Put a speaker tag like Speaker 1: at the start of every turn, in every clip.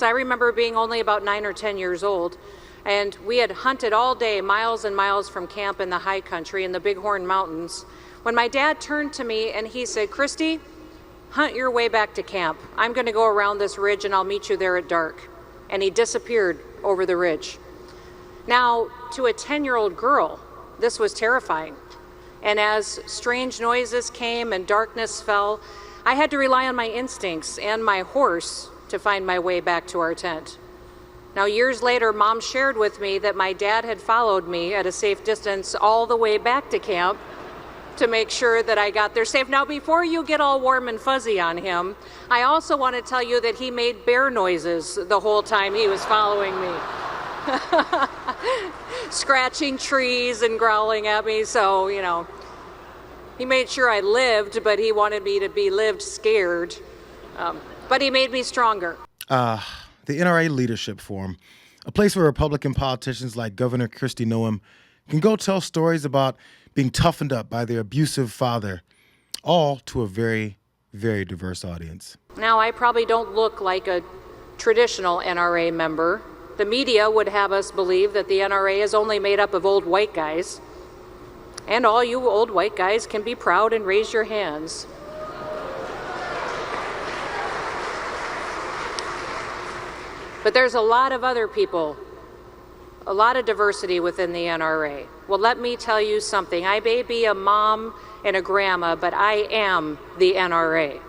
Speaker 1: I remember being only about 9 or 10 years old, and we had hunted all day, miles and miles from camp in the high country in the Bighorn Mountains, when my dad turned to me and he said, "Kristi, hunt your way back to camp. I'm going to go around this ridge and I'll meet you there at dark." And he disappeared over the ridge. Now, to a 10-year-old girl, this was terrifying. And as strange noises came and darkness fell, I had to rely on my instincts and my horse to find my way back to our tent. Now, years later, Mom shared with me that my dad had followed me at a safe distance all the way back to camp to make sure that I got there safe. Now, before you get all warm and fuzzy on him, I also want to tell you that he made bear noises the whole time he was following me. Scratching trees and growling at me, so, he made sure I lived, but he wanted me to be lived scared. But he made me stronger.
Speaker 2: The NRA Leadership Forum, a place where Republican politicians like Governor Kristi Noem can go tell stories about being toughened up by their abusive father, all to a very, very diverse audience.
Speaker 1: Now, I probably don't look like a traditional NRA member. The media would have us believe that the NRA is only made up of old white guys. And all you old white guys can be proud and raise your hands. But there's a lot of other people, a lot of diversity within the NRA. Well, let me tell you something. I may be a mom and a grandma, but I am the NRA.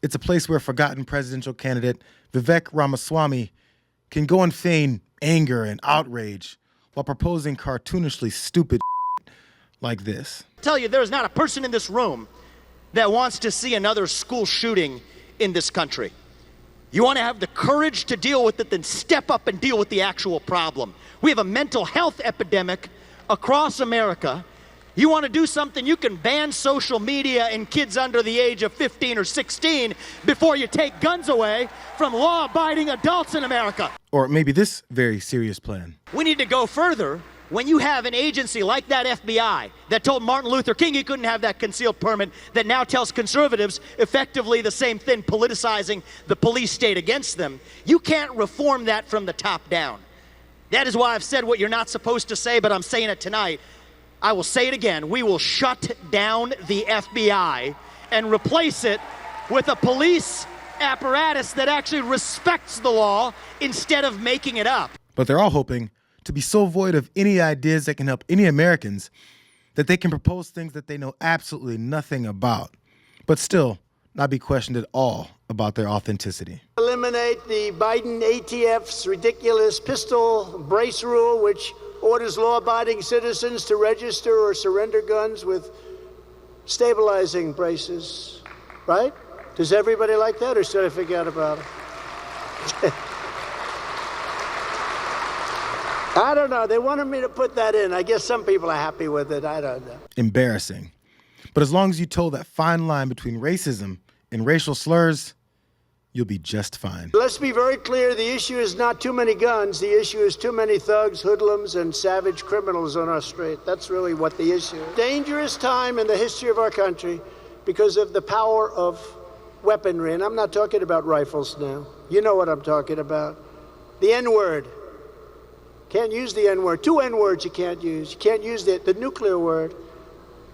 Speaker 2: It's a place where forgotten presidential candidate Vivek Ramaswamy can go and feign anger and outrage while proposing cartoonishly stupid like this.
Speaker 3: I tell you, there is not a person in this room that wants to see another school shooting in this country. You want to have the courage to deal with it, then step up and deal with the actual problem. We have a mental health epidemic across America. You want to do something, you can ban social media and kids under the age of 15 or 16 before you take guns away from law-abiding adults in America.
Speaker 2: Or maybe this very serious plan.
Speaker 3: We need to go further. When you have an agency like that FBI that told Martin Luther King he couldn't have that concealed permit, that now tells conservatives effectively the same thing, politicizing the police state against them, you can't reform that from the top down. That is why I've said what you're not supposed to say, but I'm saying it tonight. I will say it again. We will shut down the FBI and replace it with a police apparatus that actually respects the law instead of making it up.
Speaker 2: But they're all hoping to be so void of any ideas that can help any Americans that they can propose things that they know absolutely nothing about, but still not be questioned at all about their authenticity.
Speaker 4: Eliminate the Biden ATF's ridiculous pistol brace rule, which orders law-abiding citizens to register or surrender guns with stabilizing braces, right? Does everybody like that, or should I forget about it? I don't know. They wanted me to put that in. I guess some people are happy with it. I don't know.
Speaker 2: Embarrassing. But as long as you toe that fine line between racism and racial slurs, you'll be just fine.
Speaker 4: Let's be very clear. The issue is not too many guns. The issue is too many thugs, hoodlums, and savage criminals on our street. That's really what the issue is. Dangerous time in the history of our country because of the power of weaponry. And I'm not talking about rifles now. You know what I'm talking about. The N-word. Can't use the N-word. 2 N-words you can't use. You can't use the nuclear word.